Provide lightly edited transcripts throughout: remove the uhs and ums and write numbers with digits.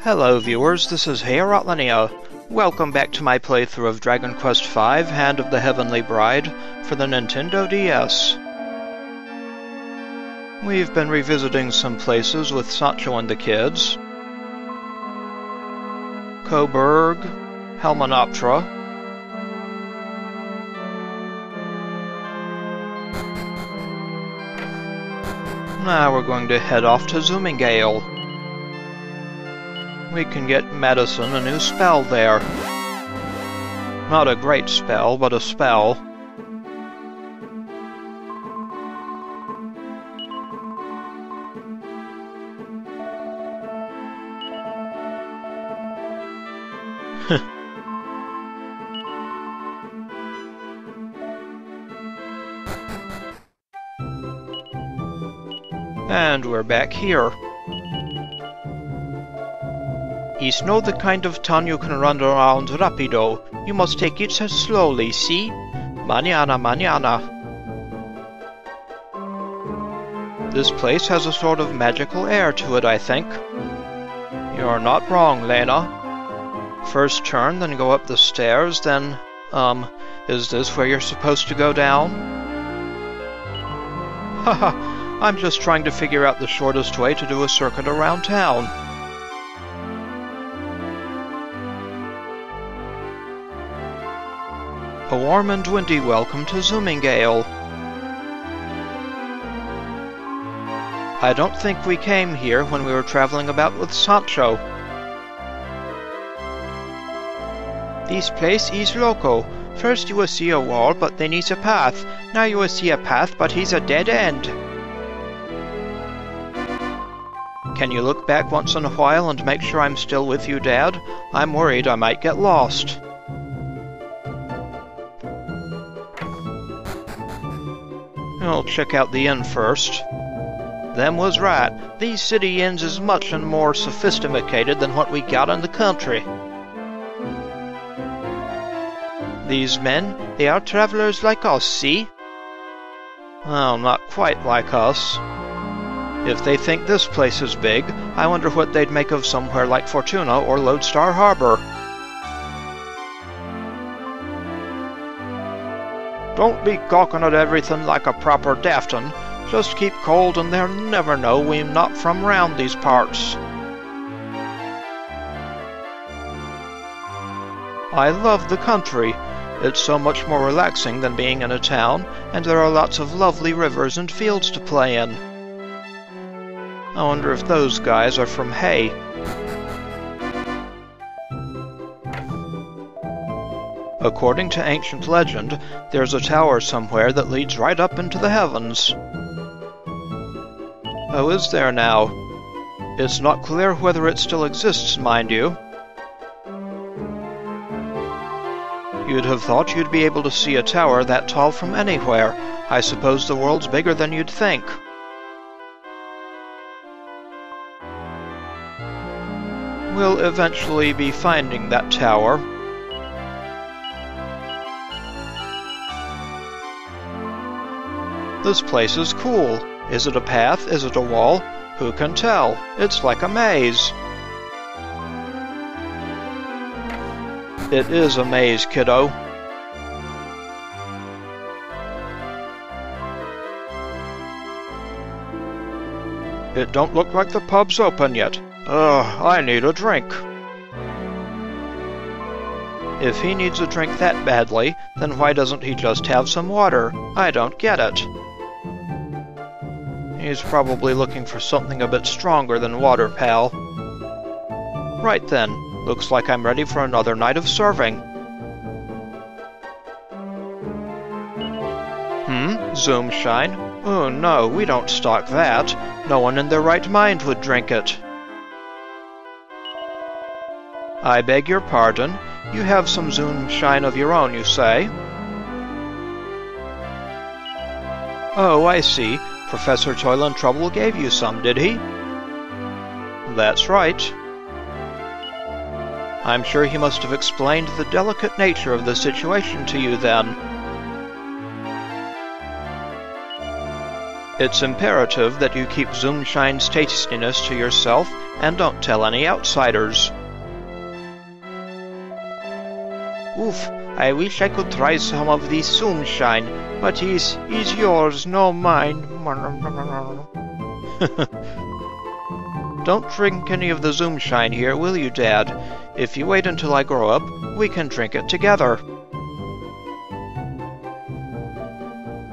Hello viewers, this is Heorotlinia. Welcome back to my playthrough of Dragon Quest V, Hand of the Heavenly Bride, for the Nintendo DS. We've been revisiting some places with Sancho and the kids. Coburg, Helmanoptera. Now we're going to head off to Zoomingale. We can get Madason a new spell there. Not a great spell, but a spell. And we're back here. It's not the kind of town you can run around rapido. You must take it slowly, see? Mañana, mañana. This place has a sort of magical air to it, I think. You're not wrong, Lena. First turn, then go up the stairs, then, is this where you're supposed to go down? Haha, I'm just trying to figure out the shortest way to do a circuit around town. A warm and windy welcome to Zoomingale. I don't think we came here when we were traveling about with Sancho. This place is loco. First you will see a wall, but then is a path. Now you will see a path, but he's a dead end. Can you look back once in a while and make sure I'm still with you, Dad? I'm worried I might get lost. I'll check out the inn first. Them was right. These city inns is much and more sophisticated than what we got in the country. These men, they are travelers like us, see? Well, not quite like us. If they think this place is big, I wonder what they'd make of somewhere like Fortuna or Lodestar Harbor. Don't be gawking at everything like a proper dafton. Just keep cold and they'll never know we'm not from round these parts. I love the country. It's so much more relaxing than being in a town, and there are lots of lovely rivers and fields to play in. I wonder if those guys are from He. According to ancient legend, there's a tower somewhere that leads right up into the heavens. Oh, is there now? It's not clear whether it still exists, mind you. You'd have thought you'd be able to see a tower that tall from anywhere. I suppose the world's bigger than you'd think. We'll eventually be finding that tower. This place is cool. Is it a path? Is it a wall? Who can tell? It's like a maze. It is a maze, kiddo. It don't look like the pub's open yet. Ugh, I need a drink. If he needs a drink that badly, then why doesn't he just have some water? I don't get it. He's probably looking for something a bit stronger than water, pal. Right then, looks like I'm ready for another night of serving. Zoomshine? Oh no, we don't stock that. No one in their right mind would drink it. I beg your pardon. You have some Zoomshine of your own, you say? Oh, I see. Professor Toilen Trubble gave you some, did he? That's right. I'm sure he must have explained the delicate nature of the situation to you then. It's imperative that you keep Zoomshine's tastiness to yourself and don't tell any outsiders. Oof, I wish I could try some of this Zoomshine, but he's yours, no mine. Don't drink any of the Zoomshine here, will you, Dad? If you wait until I grow up, we can drink it together.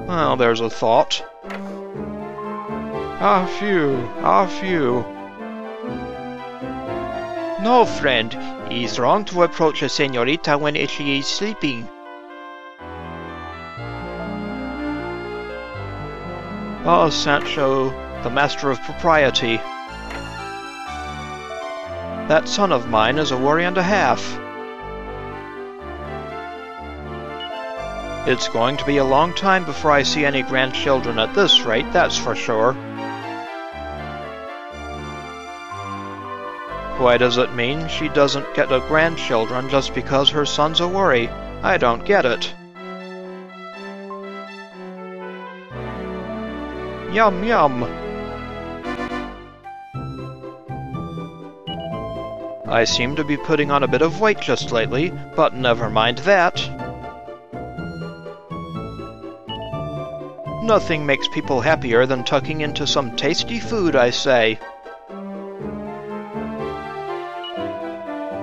Well, there's a thought. Ah, phew. No, friend. It's wrong to approach a senorita when she is sleeping. Oh, Sancho, the master of propriety. That son of mine is a worry and a half. It's going to be a long time before I see any grandchildren at this rate, that's for sure. Why does it mean she doesn't get a grandchildren just because her son's a worry? I don't get it. Yum yum! I seem to be putting on a bit of weight just lately, but never mind that. Nothing makes people happier than tucking into some tasty food, I say.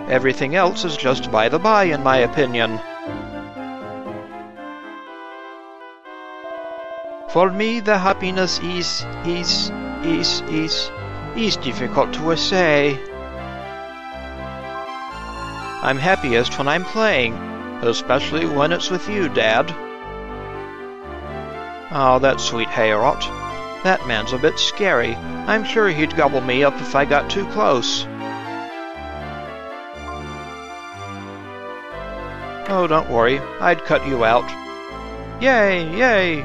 Everything else is just by the by, in my opinion. For me, the happiness is difficult to say. I'm happiest when I'm playing, especially when it's with you, Dad. Oh, that sweet Hayerot. That man's a bit scary. I'm sure he'd gobble me up if I got too close. Oh, don't worry. I'd cut you out. Yay, yay!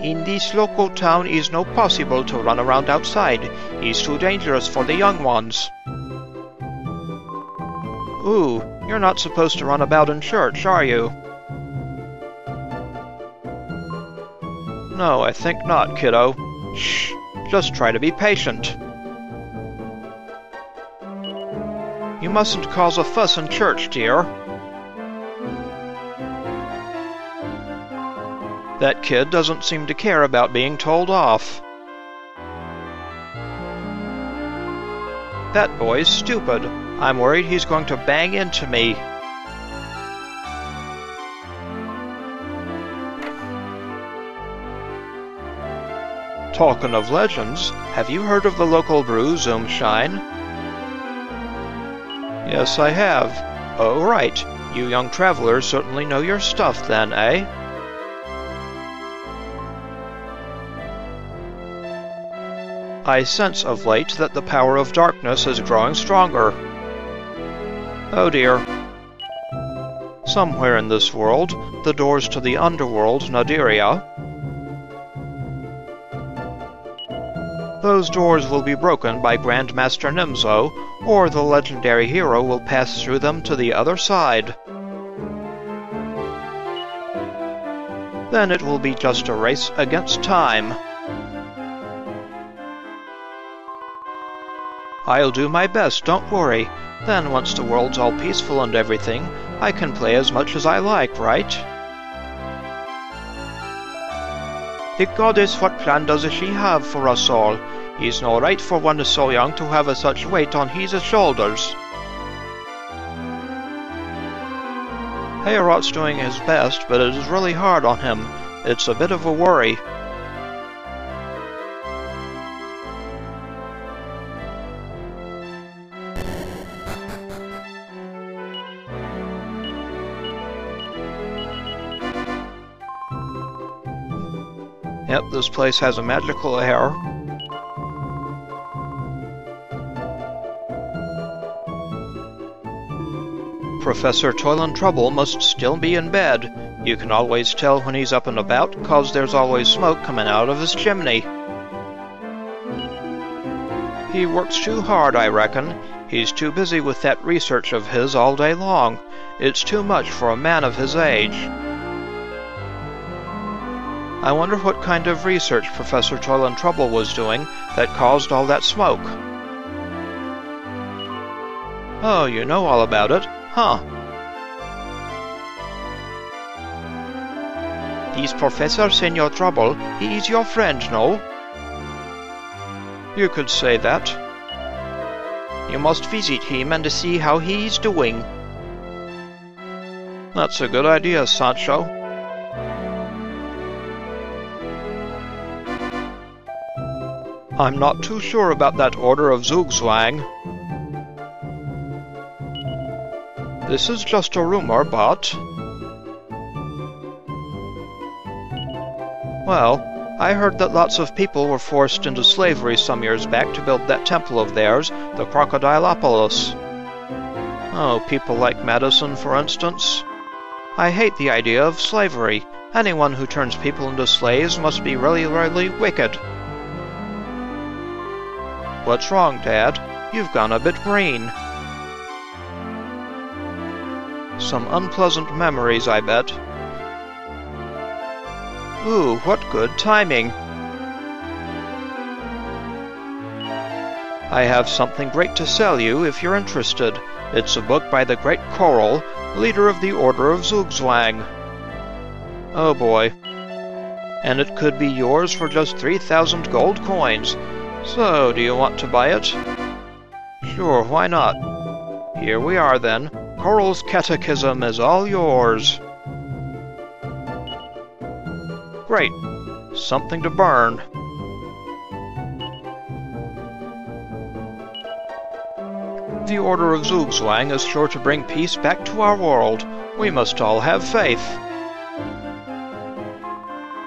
In this local town is no possible to run around outside. It's too dangerous for the young ones. Ooh, you're not supposed to run about in church, are you? No, I think not, kiddo. Shh, just try to be patient. You mustn't cause a fuss in church, dear. That kid doesn't seem to care about being told off. That boy's stupid. I'm worried he's going to bang into me. Talking of legends, have you heard of the local brew, Zoomshine? Yes, I have. Oh, right. You young travelers certainly know your stuff, then, eh? I sense of late that the power of darkness is growing stronger. Oh dear. Somewhere in this world, the doors to the underworld, Nadiria. Those doors will be broken by Grandmaster Nimzo, or the legendary hero will pass through them to the other side. Then it will be just a race against time. I'll do my best, don't worry. Then once the world's all peaceful and everything, I can play as much as I like, right? The goddess, what plan does she have for us all? It's no right for one so young to have such weight on his shoulders. Hayerot's doing his best, but it is really hard on him. It's a bit of a worry. Yep, this place has a magical air. Professor Toilen Trubble must still be in bed. You can always tell when he's up and about, 'cause there's always smoke coming out of his chimney. He works too hard, I reckon. He's too busy with that research of his all day long. It's too much for a man of his age. I wonder what kind of research Professor Toilen Trubble was doing that caused all that smoke. Oh, you know all about it, huh? This Professor Senor Trubble, he is your friend, no? You could say that. You must visit him and see how he is doing. That's a good idea, Sancho. I'm not too sure about that Order of Zugzwang. This is just a rumor, but... Well, I heard that lots of people were forced into slavery some years back to build that temple of theirs, the Crocodilopolis. Oh, people like Madason, for instance. I hate the idea of slavery. Anyone who turns people into slaves must be really, really wicked. What's wrong, Dad? You've gone a bit green. Some unpleasant memories, I bet. Ooh, what good timing! I have something great to sell you if you're interested. It's a book by the great Korol, leader of the Order of Zugzwang. Oh boy. And it could be yours for just 3,000 gold coins. So, do you want to buy it? Sure, why not? Here we are then. Korol's Catechism is all yours. Great. Something to burn. The Order of Zugzwang is sure to bring peace back to our world. We must all have faith.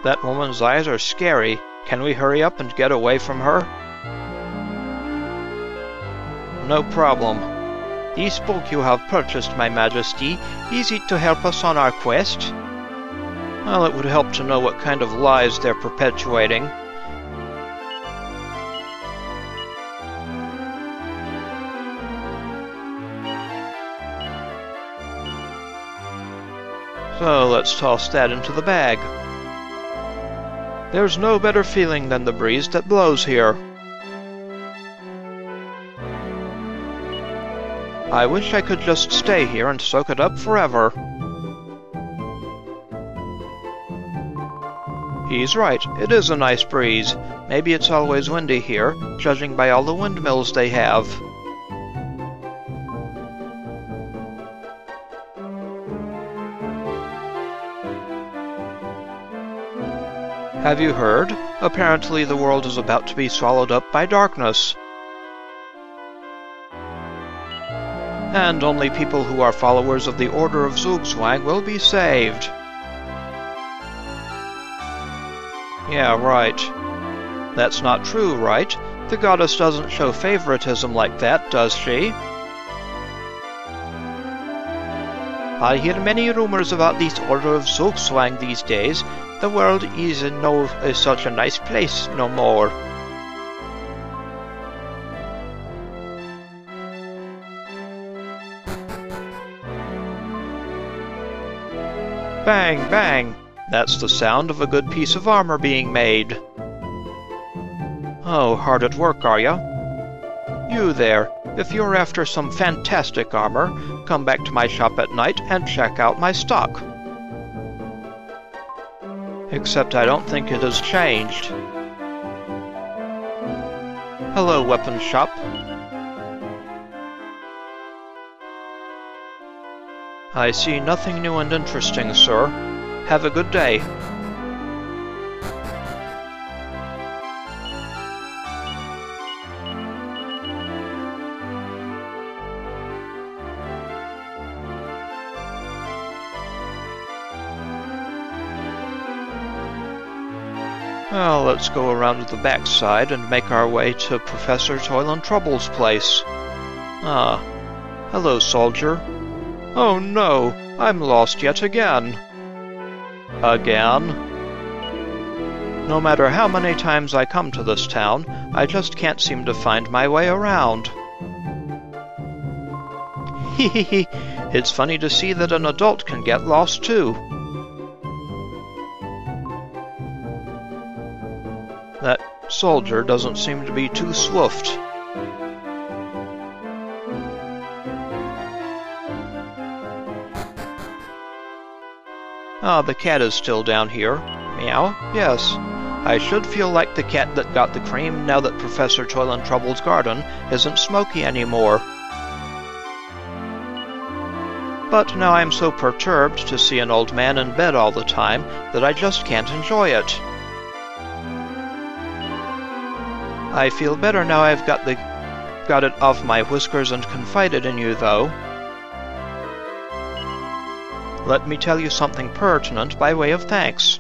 That woman's eyes are scary. Can we hurry up and get away from her? No problem. This book you have purchased, my Majesty, is it to help us on our quest? Well, it would help to know what kind of lies they're perpetuating. So let's toss that into the bag. There's no better feeling than the breeze that blows here. I wish I could just stay here and soak it up forever. He's right, it is a nice breeze. Maybe it's always windy here, judging by all the windmills they have. Have you heard? Apparently the world is about to be swallowed up by darkness. And only people who are followers of the Order of Zugzwang will be saved. Yeah, right. That's not true, right? The goddess doesn't show favoritism like that, does she? I hear many rumors about this Order of Zugzwang these days. The world is no such a nice place no more. Bang, bang! That's the sound of a good piece of armor being made. Oh, hard at work, are ya? You there, if you're after some fantastic armor, come back to my shop at night and check out my stock. Except I don't think it has changed. Hello, weapons shop. I see nothing new and interesting, sir. Have a good day. Well, let's go around to the backside and make our way to Professor Toilen Trubble's place. Ah, hello, soldier. Oh no, I'm lost yet again. Again? No matter how many times I come to this town, I just can't seem to find my way around. Hehehe, it's funny to see that an adult can get lost too. soldier doesn't seem to be too swift. Ah, the cat is still down here. Meow? Yes. I should feel like the cat that got the cream now that Professor Toilen Trubble's garden isn't smoky anymore. But now I'm so perturbed to see an old man in bed all the time that I just can't enjoy it. I feel better now I've got it off my whiskers and confided in you, though. Let me tell you something pertinent by way of thanks.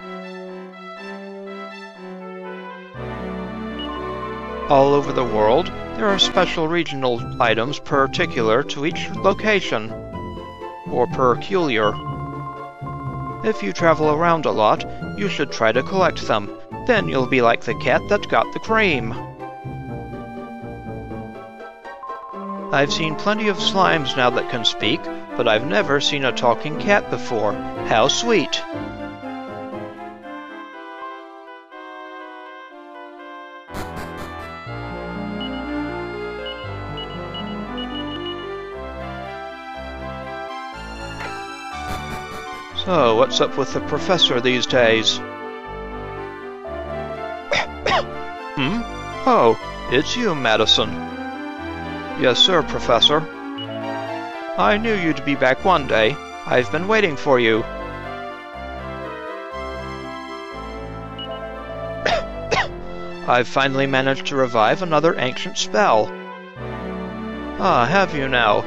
All over the world, there are special regional items particular to each location, or peculiar. If you travel around a lot, you should try to collect them. Then you'll be like the cat that got the cream. I've seen plenty of slimes now that can speak, but I've never seen a talking cat before. How sweet! So, what's up with the professor these days? Oh, it's you, Madason. Yes, sir, Professor. I knew you'd be back one day. I've been waiting for you. I've finally managed to revive another ancient spell. Ah, have you now?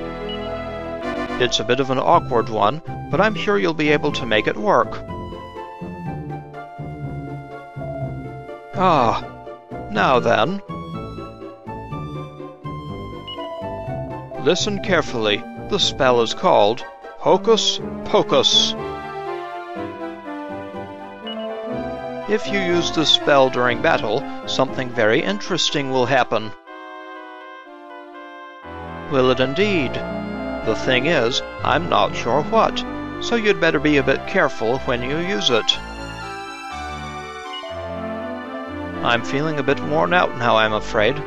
It's a bit of an awkward one, but I'm sure you'll be able to make it work. Ah, now then. Listen carefully. The spell is called Hocus Pocus. If you use this spell during battle, something very interesting will happen. Will it indeed? The thing is, I'm not sure what, so you'd better be a bit careful when you use it. I'm feeling a bit worn out now, I'm afraid.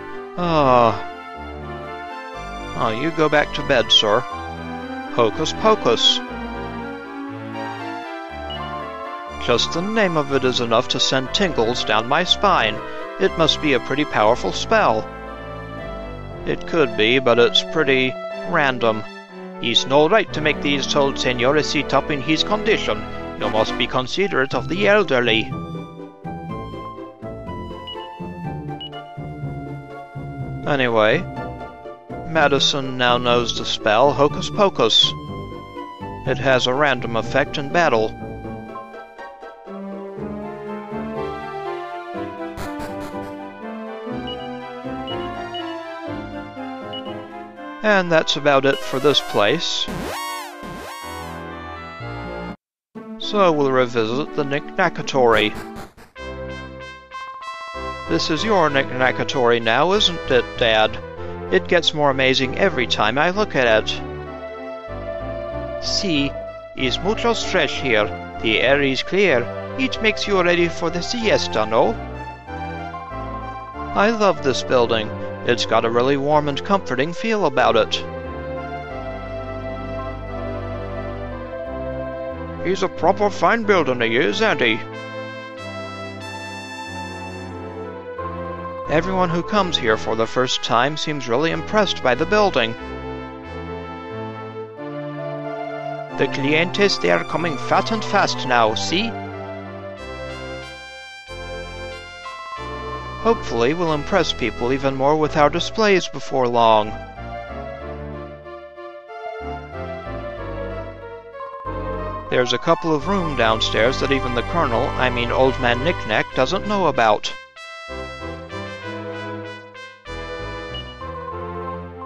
Oh, you go back to bed, sir. Hocus Pocus. Just the name of it is enough to send tingles down my spine. It must be a pretty powerful spell. It could be, but it's pretty random. He's no right to make these told Senor sit up in his condition. You must be considerate of the elderly. Anyway, Madason now knows the spell Hocus Pocus. It has a random effect in battle. And that's about it for this place. So we'll revisit the Knick-Knackatory. This is your Knick-Knackatory now, isn't it, Dad? It gets more amazing every time I look at it. See, is muchos fresh here. The air is clear. It makes you ready for the siesta, no? I love this building. It's got a really warm and comforting feel about it. He's a proper fine building, he is, ain't he? Everyone who comes here for the first time seems really impressed by the building. The clientes, they are coming fat and fast now, see? Hopefully we'll impress people even more with our displays before long. There's a couple of rooms downstairs that even the Colonel, I mean Old Man Knick-Knack, doesn't know about.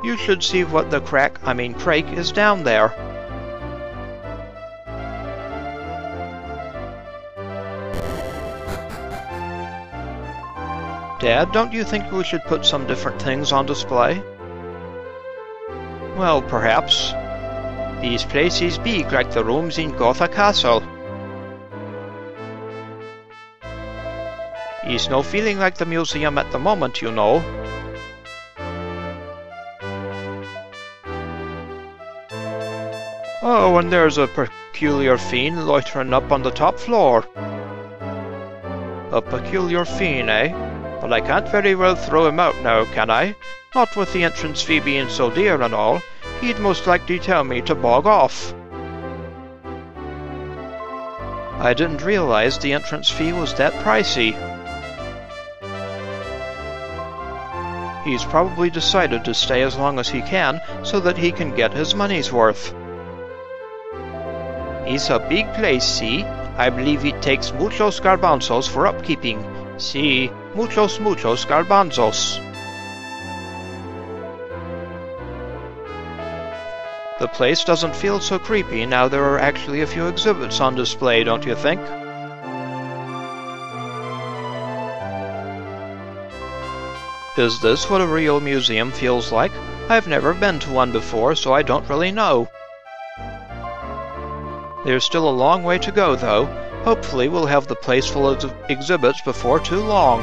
You should see what the crake is down there. Dad, don't you think we should put some different things on display? Well, perhaps. These places big like the rooms in Gotha Castle. He's no feeling like the museum at the moment, you know. Oh, and there's a peculiar fiend loitering up on the top floor. A peculiar fiend, eh? But I can't very well throw him out now, can I? Not with the entrance fee being so dear and all. He'd most likely tell me to bog off. I didn't realize the entrance fee was that pricey. He's probably decided to stay as long as he can so that he can get his money's worth. It's a big place, see? I believe it takes muchos garbanzos for upkeeping. See, muchos garbanzos. The place doesn't feel so creepy now there are actually a few exhibits on display, don't you think? Is this what a real museum feels like? I've never been to one before, so I don't really know. There's still a long way to go, though. Hopefully we'll have the place full of exhibits before too long.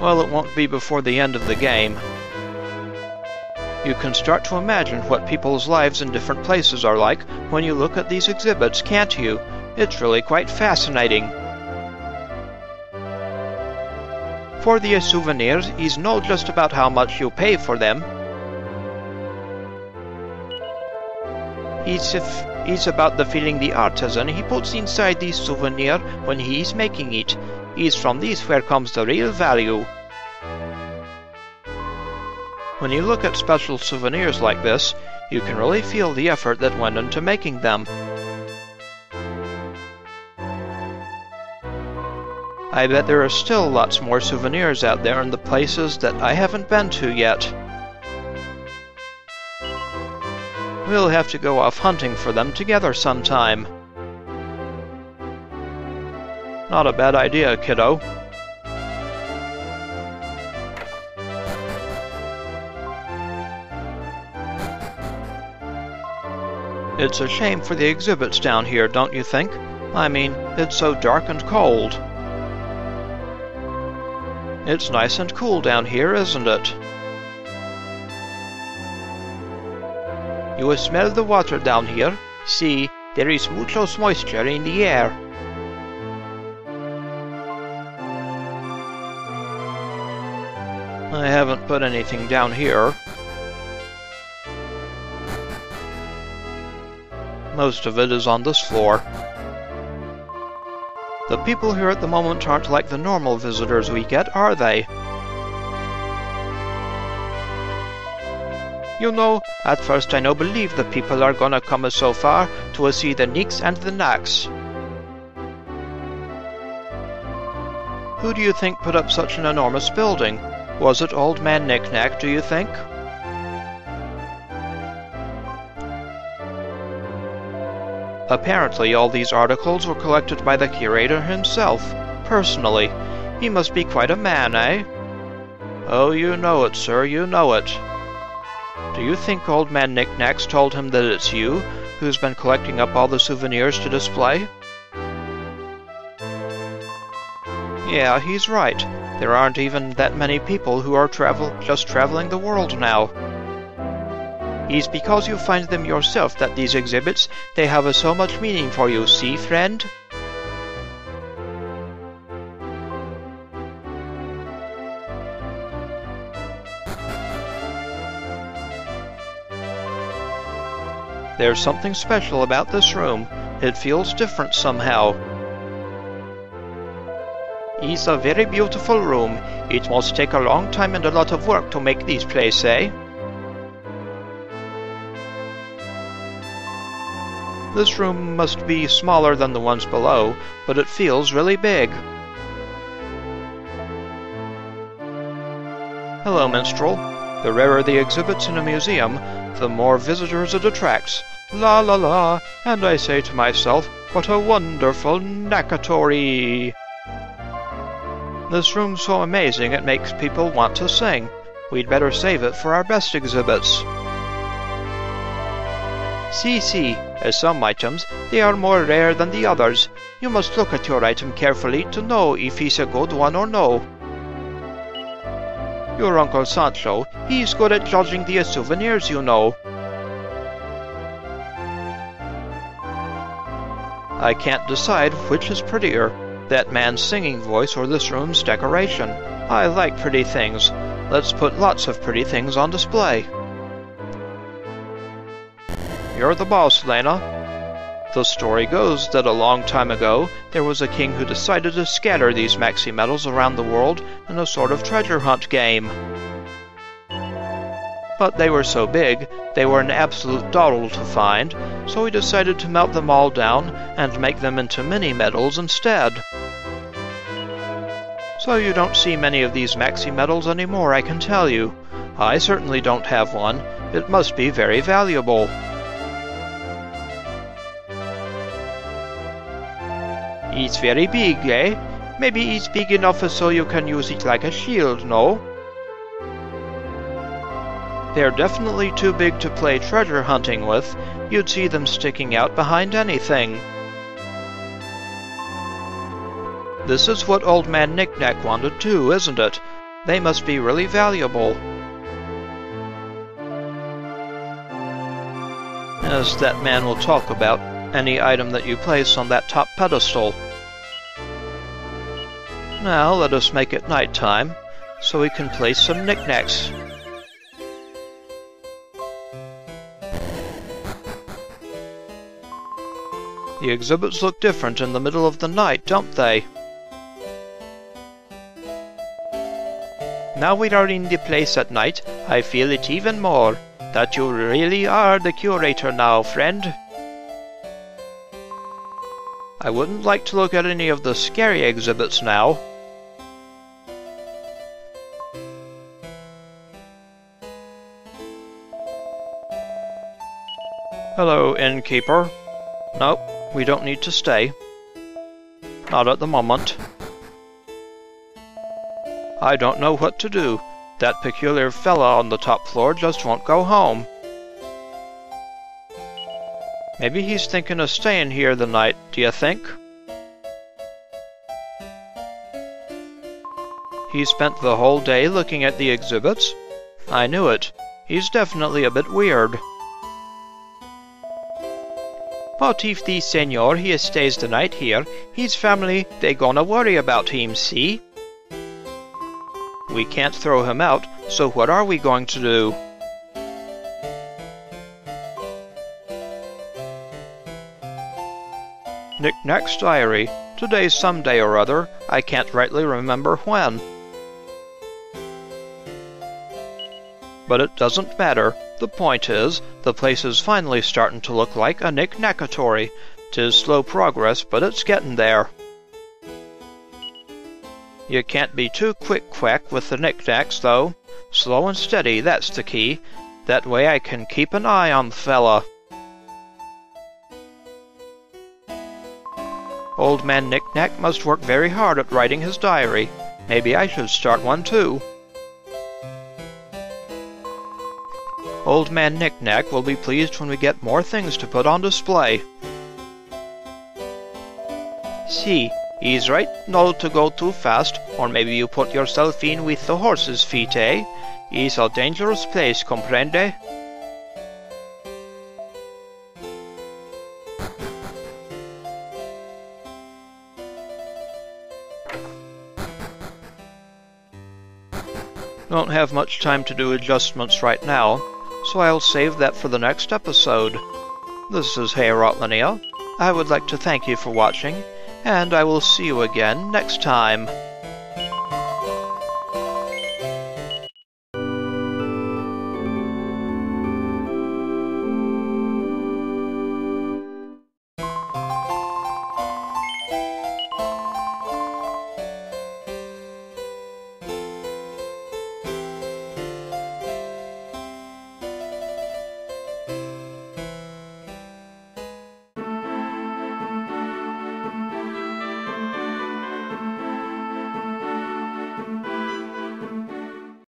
Well, it won't be before the end of the game. You can start to imagine what people's lives in different places are like when you look at these exhibits, can't you? It's really quite fascinating. For the souvenirs, it's not just about how much you pay for them. It's about the feeling the artisan he puts inside this souvenir when he is making it. It's from this where comes the real value. When you look at special souvenirs like this, you can really feel the effort that went into making them. I bet there are still lots more souvenirs out there in the places that I haven't been to yet. We'll have to go off hunting for them together sometime. Not a bad idea, kiddo. It's a shame for the exhibits down here, don't you think? I mean, it's so dark and cold. It's nice and cool down here, isn't it? You will smell the water down here. See, there is muchos moisture in the air. I haven't put anything down here. Most of it is on this floor. The people here at the moment aren't like the normal visitors we get, are they? You know, at first I no believe the people are gonna come so far to see the Knicks and the Knacks. Who do you think put up such an enormous building? Was it old man Knick-Knack, do you think? Apparently all these articles were collected by the curator himself, personally. He must be quite a man, eh? Oh, you know it, sir, you know it. Do you think old man Knick-Knack's told him that it's you who's been collecting up all the souvenirs to display? Yeah, he's right. There aren't even that many people who are just traveling the world now. It's because you find them yourself that these exhibits, they have so much meaning for you, see, friend? There's something special about this room. It feels different somehow. It's a very beautiful room. It must take a long time and a lot of work to make this place, eh? This room must be smaller than the ones below, but it feels really big. Hello, minstrel. The rarer the exhibits in a museum, the more visitors it attracts. La la la, and I say to myself, what a wonderful Knackatory! This room's so amazing it makes people want to sing. We'd better save it for our best exhibits. See, As some items, they are more rare than the others. You must look at your item carefully to know if he's a good one or no. Your Uncle Sancho, he's good at judging the souvenirs, you know. I can't decide which is prettier, that man's singing voice or this room's decoration. I like pretty things. Let's put lots of pretty things on display. You're the boss, Lena. The story goes that a long time ago, there was a king who decided to scatter these maxi medals around the world in a sort of treasure hunt game. But they were so big, they were an absolute dawdle to find, so he decided to melt them all down and make them into mini medals instead. So you don't see many of these maxi medals anymore, I can tell you. I certainly don't have one. It must be very valuable. It's very big, eh? Maybe it's big enough so you can use it like a shield, no? They're definitely too big to play treasure hunting with. You'd see them sticking out behind anything. This is what Old Man Knick-Knack wanted too, isn't it? They must be really valuable. As that man will talk about any item that you place on that top pedestal. Now let us make it nighttime, so we can place some knickknacks. The exhibits look different in the middle of the night, don't they? Now we are in the place at night, I feel it even more, that you really are the curator now, friend. I wouldn't like to look at any of the scary exhibits now. Hello, innkeeper. Nope, we don't need to stay. Not at the moment. I don't know what to do. That peculiar fella on the top floor just won't go home. Maybe he's thinking of staying here the night, do you think? He spent the whole day looking at the exhibits? I knew it. He's definitely a bit weird. But if the senor he stays the night here, his family, they gonna worry about him, see? We can't throw him out, so what are we going to do? Knick-Knack's diary. Today's some day or other. I can't rightly remember when. But it doesn't matter. The point is, the place is finally starting to look like a Knick-Knackatory. 'Tis slow progress, but it's getting there. You can't be too quick-quack with the knick-knacks, though. Slow and steady, that's the key. That way I can keep an eye on the fella. Old Man Knick-Knack must work very hard at writing his diary. Maybe I should start one too. Old Man Knick-Knack will be pleased when we get more things to put on display. See, he's right not to go too fast, or maybe you put yourself in with the horse's feet, eh? It's a dangerous place, comprende? Don't have much time to do adjustments right now, so I'll save that for the next episode. This is Hey Rotlinia. I would like to thank you for watching, and I will see you again next time.